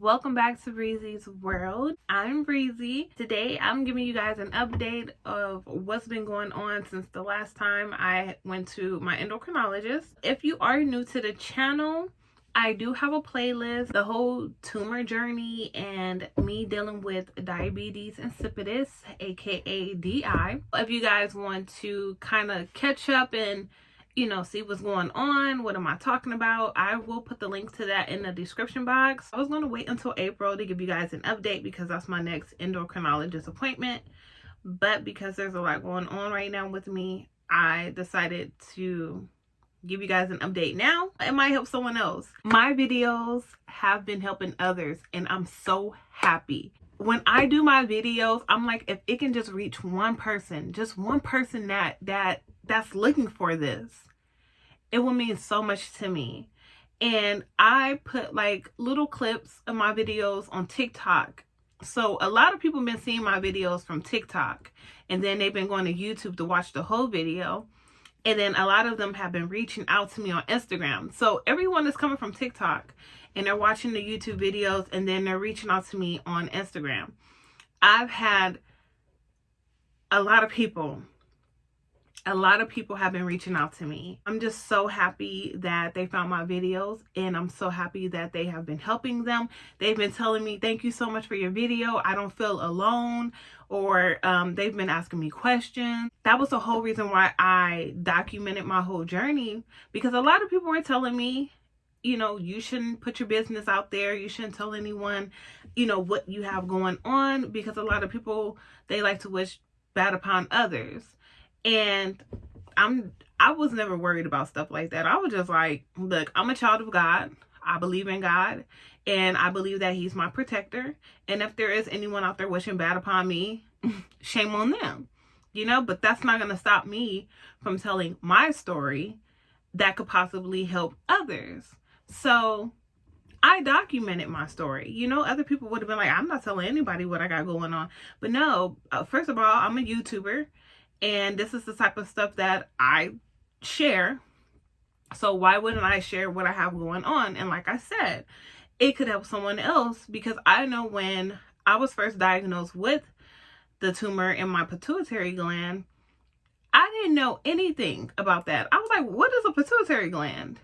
Welcome back to Breezy's World. I'm Breezy. Today I'm giving you guys an update of what's been going on since the last time I went to my endocrinologist. If you are new to the channel, I do have a playlist, the whole tumor journey and me dealing with diabetes insipidus, aka DI. If you guys want to kind of catch up and see what's going on, what am I talking about, I will put the link to that in the description box. I was going to wait until April to give you guys an update because that's my next endocrinologist appointment, but because there's a lot going on right now with me, I decided to give you guys an update now. It might help someone else. My videos have been helping others and I'm so happy. When I do my videos, I'm like, if it can just reach one person, just one person that's looking for this, it will mean so much to me. And I put like little clips of my videos on TikTok. So a lot of people have been seeing my videos from TikTok and then they've been going to YouTube to watch the whole video. And then a lot of them have been reaching out to me on Instagram. So everyone is coming from TikTok and they're watching the YouTube videos and then they're reaching out to me on Instagram. I've had a lot of people have been reaching out to me. I'm just so happy that they found my videos and I'm so happy that they have been helping them. They've been telling me, thank you so much for your video. I don't feel alone. Or they've been asking me questions. That was the whole reason why I documented my whole journey, because a lot of people were telling me, you shouldn't put your business out there. You shouldn't tell anyone, what you have going on, because a lot of people, they like to wish bad upon others. And I was never worried about stuff like that. I was just like, look, I'm a child of God. I believe in God and I believe that he's my protector. And if there is anyone out there wishing bad upon me, shame on them, but that's not going to stop me from telling my story that could possibly help others. So I documented my story. Other people would have been like, I'm not telling anybody what I got going on. But no, first of all, I'm a YouTuber. And this is the type of stuff that I share. So why wouldn't I share what I have going on? And like I said, it could help someone else, because I know when I was first diagnosed with the tumor in my pituitary gland, I didn't know anything about that. I was like, what is a pituitary gland?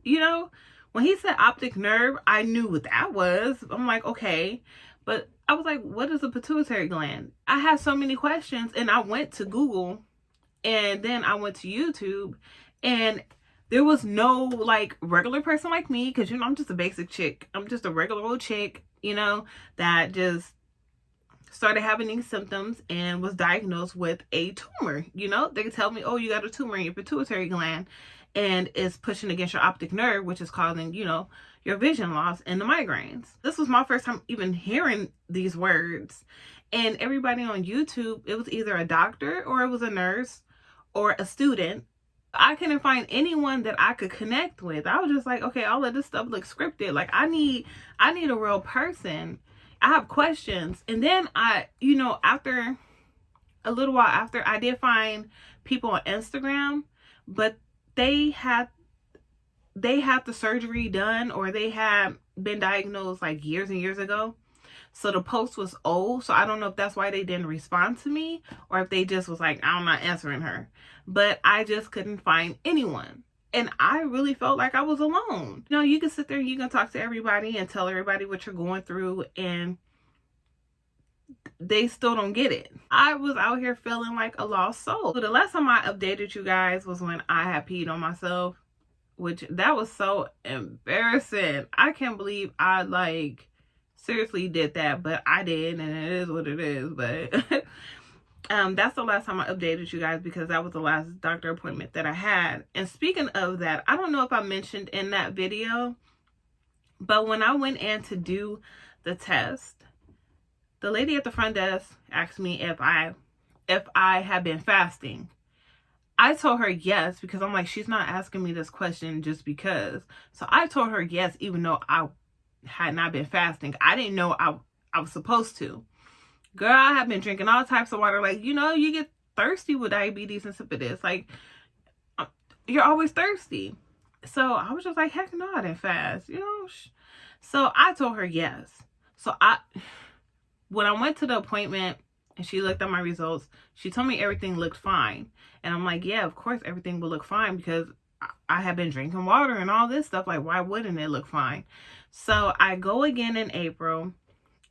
When he said optic nerve, I knew what that was. I'm like, okay. But I was like, what is a pituitary gland? I had so many questions and I went to Google and then I went to YouTube, and there was no like regular person like me, because I'm just a basic chick. I'm just a regular old chick, that just started having these symptoms and was diagnosed with a tumor. They could tell me, oh, you got a tumor in your pituitary gland and it's pushing against your optic nerve, which is causing, your vision loss and the migraines. This was my first time even hearing these words. And everybody on YouTube, it was either a doctor or it was a nurse or a student. I couldn't find anyone that I could connect with. I was just like, okay, all of this stuff looks scripted. Like I need a real person. I have questions. And then after a little while after, I did find people on Instagram, but they had the surgery done, or they had been diagnosed like years and years ago. So the post was old. So I don't know if that's why they didn't respond to me, or if they just was like, I'm not answering her. But I just couldn't find anyone. And I really felt like I was alone. You can sit there and you can talk to everybody and tell everybody what you're going through, and they still don't get it. I was out here feeling like a lost soul. So the last time I updated you guys was when I had peed on myself, which that was so embarrassing. I can't believe I like seriously did that, but I did, and it is what it is. But that's the last time I updated you guys, because that was the last doctor appointment that I had. And speaking of that, I don't know if I mentioned in that video, but when I went in to do the test, the lady at the front desk asked me if I had been fasting. I told her yes, because I'm like, she's not asking me this question just because. So I told her yes, even though I had not been fasting. I didn't know I was supposed to. Girl, I have been drinking all types of water. Like, you get thirsty with diabetes insipidus. Like, you're always thirsty. So I was just like, heck no, I didn't fast, So I told her yes. So when I went to the appointment and she looked at my results, she told me everything looked fine. And I'm like, yeah, of course everything will look fine because I have been drinking water and all this stuff. Like, why wouldn't it look fine? So I go again in April.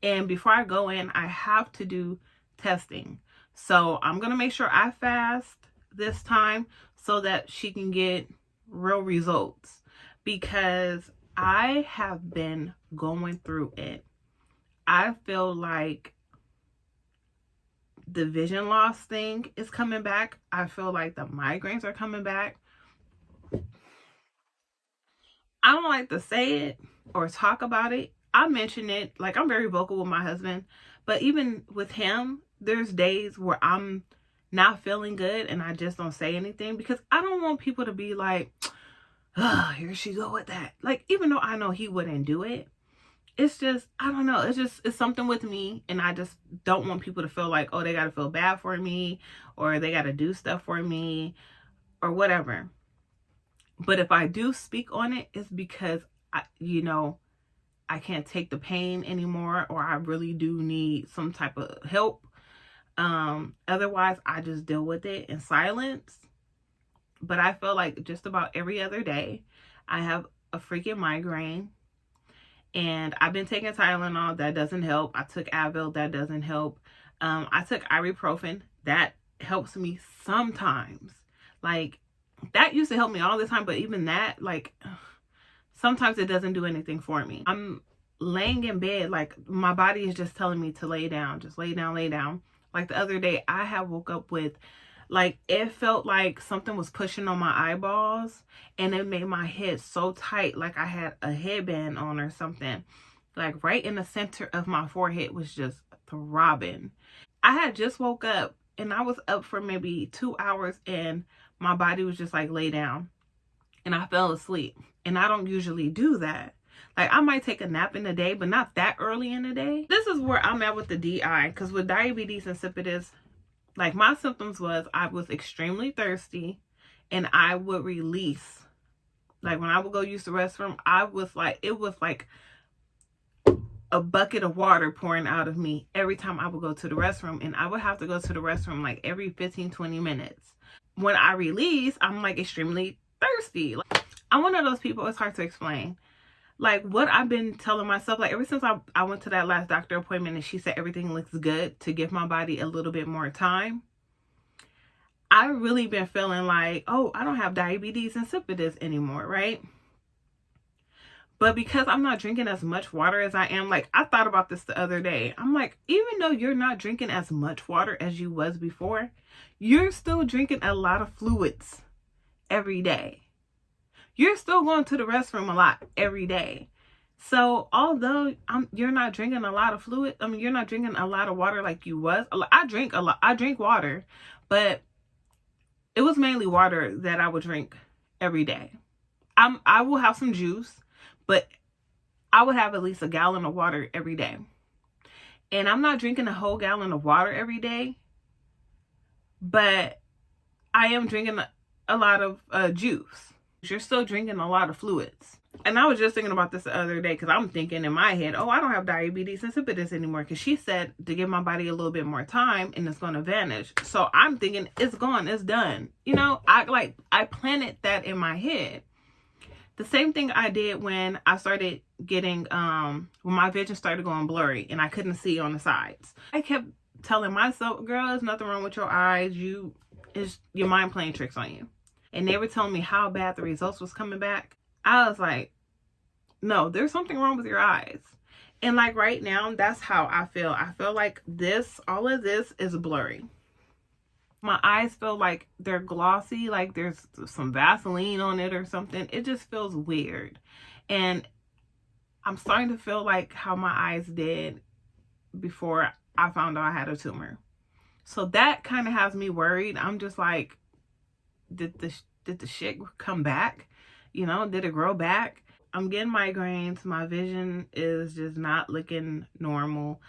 And before I go in, I have to do testing. So I'm going to make sure I fast this time so that she can get real results. Because I have been going through it. I feel like the vision loss thing is coming back. I feel like the migraines are coming back. I don't like to say it or talk about it. I mention it, like I'm very vocal with my husband, but even with him, there's days where I'm not feeling good and I just don't say anything because I don't want people to be like, oh, here she go with that. Like, even though I know he wouldn't do it, it's just, I don't know. It's something with me. And I just don't want people to feel like, oh, they got to feel bad for me or they got to do stuff for me or whatever. But if I do speak on it, it's because I can't take the pain anymore or I really do need some type of help. Otherwise, I just deal with it in silence. But I feel like just about every other day, I have a freaking migraine. And I've been taking Tylenol. That doesn't help. I took Advil. That doesn't help. I took ibuprofen. That helps me sometimes. Like, that used to help me all the time. But even that, like, sometimes it doesn't do anything for me. I'm laying in bed. Like, my body is just telling me to lay down. Just lay down, lay down. Like, the other day, I had woke up with, like, it felt like something was pushing on my eyeballs and it made my head so tight, like I had a headband on or something. Like, right in the center of my forehead was just throbbing. I had just woke up and I was up for maybe 2 hours and my body was just like, lay down. And I fell asleep. And I don't usually do that. Like, I might take a nap in the day, but not that early in the day. This is where I'm at with the DI. Because with diabetes insipidus, like, my symptoms was I was extremely thirsty and I would release. Like, when I would go use the restroom, it was like a bucket of water pouring out of me every time I would go to the restroom. And I would have to go to the restroom like every 15-20 minutes. When I release, I'm like extremely thirsty. Like, I'm one of those people, it's hard to explain. Like, what I've been telling myself, like, ever since I went to that last doctor appointment and she said everything looks good to give my body a little bit more time, I've really been feeling like, oh, I don't have diabetes insipidus anymore, right? But because I'm not drinking as much water as I am, like, I thought about this the other day. I'm like, even though you're not drinking as much water as you was before, you're still drinking a lot of fluids every day. You're still going to the restroom a lot every day. So although you're not drinking a lot of fluid, I mean, you're not drinking a lot of water like you was. I drink a lot. I drink water, but it was mainly water that I would drink every day. I will have some juice, but I would have at least a gallon of water every day. And I'm not drinking a whole gallon of water every day, but I am drinking a lot of juice. You're still drinking a lot of fluids. And I was just thinking about this the other day because I'm thinking in my head, oh, I don't have diabetes insipidus anymore because she said to give my body a little bit more time and it's going to vanish. So I'm thinking it's gone, it's done. You know, I planted that in my head. The same thing I did when I started getting, when my vision started going blurry and I couldn't see on the sides. I kept telling myself, girl, there's nothing wrong with your eyes. It's your mind playing tricks on you. And they were telling me how bad the results was coming back. I was like, no, there's something wrong with your eyes. And like right now, that's how I feel. I feel like all of this is blurry. My eyes feel like they're glossy, like there's some Vaseline on it or something. It just feels weird. And I'm starting to feel like how my eyes did before I found out I had a tumor. So that kind of has me worried. I'm just like, did the shit come back? You know, did it grow back? I'm getting migraines. My vision is just not looking normal.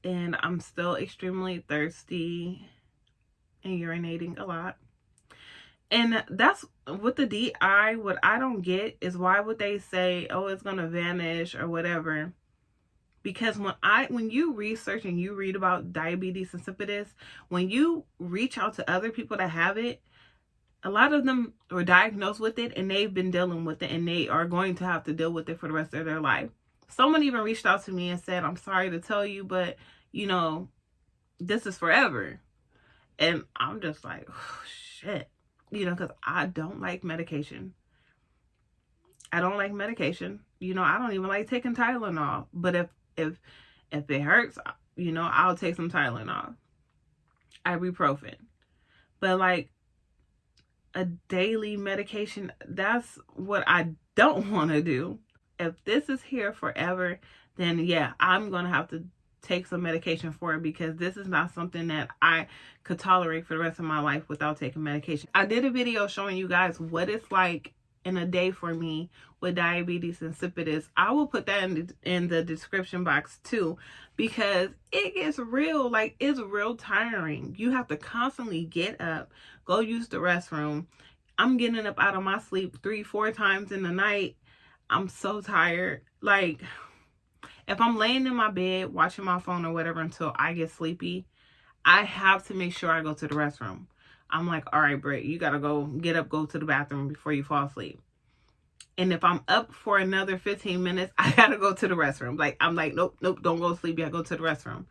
And I'm still extremely thirsty and urinating a lot. And that's with the DI, what I don't get is why would they say, oh, it's gonna vanish or whatever. Because when you research and you read about diabetes insipidus, when you reach out to other people that have it, a lot of them were diagnosed with it and they've been dealing with it, and they are going to have to deal with it for the rest of their life. Someone even reached out to me and said, I'm sorry to tell you, but you know, this is forever. And I'm just like, oh, shit. You know, because I don't like medication. I don't like medication. You know, I don't even like taking Tylenol. But if it hurts, you know, I'll take some Tylenol, ibuprofen. But like a daily medication, that's what I don't want to do. If this is here forever, then yeah, I'm going to have to take some medication for it, because this is not something that I could tolerate for the rest of my life without taking medication. I did a video showing you guys what it's like in a day for me with diabetes insipidus. I will put that in the description box too, because it gets real. Like, it's real tiring. You have to constantly get up, go use the restroom. I'm getting up out of my sleep 3-4 times in the night. I'm so tired. Like, if I'm laying in my bed watching my phone or whatever until I get sleepy, I have to make sure I go to the restroom. I'm like, all right, Britt, you gotta go, get up, go to the bathroom before you fall asleep. And if I'm up for another 15 minutes, I gotta go to the restroom. Like, I'm like, nope, don't go to sleep yet, go to the restroom.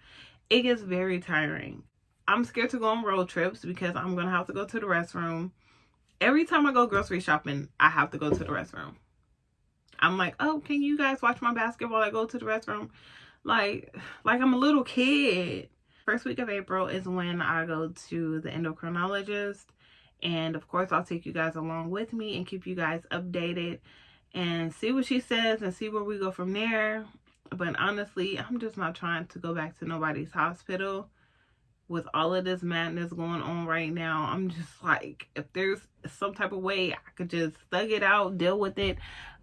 It gets very tiring. I'm scared to go on road trips because I'm gonna have to go to the restroom. Every time I go grocery shopping, I have to go to the restroom. I'm like, oh, can you guys watch my basket while I go to the restroom? Like I'm a little kid. First week of April is when I go to the endocrinologist. And of course, I'll take you guys along with me and keep you guys updated and see what she says and see where we go from there. But honestly, I'm just not trying to go back to nobody's hospital with all of this madness going on right now. I'm just like, if there's some type of way I could just thug it out, deal with it,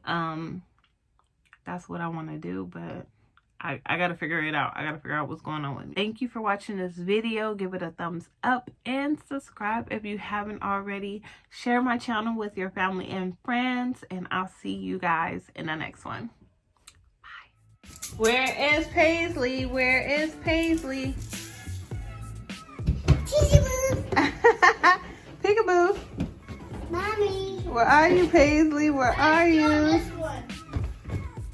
that's what I want to do. But I gotta figure it out. I gotta figure out what's going on with me. Thank you for watching this video. Give it a thumbs up and subscribe if you haven't already. Share my channel with your family and friends, and I'll see you guys in the next one. Bye. Where is Paisley? Where is Paisley? Peekaboo. Mommy. Where are you, Paisley? Where are you? This one.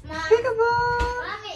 Peekaboo. Mommy.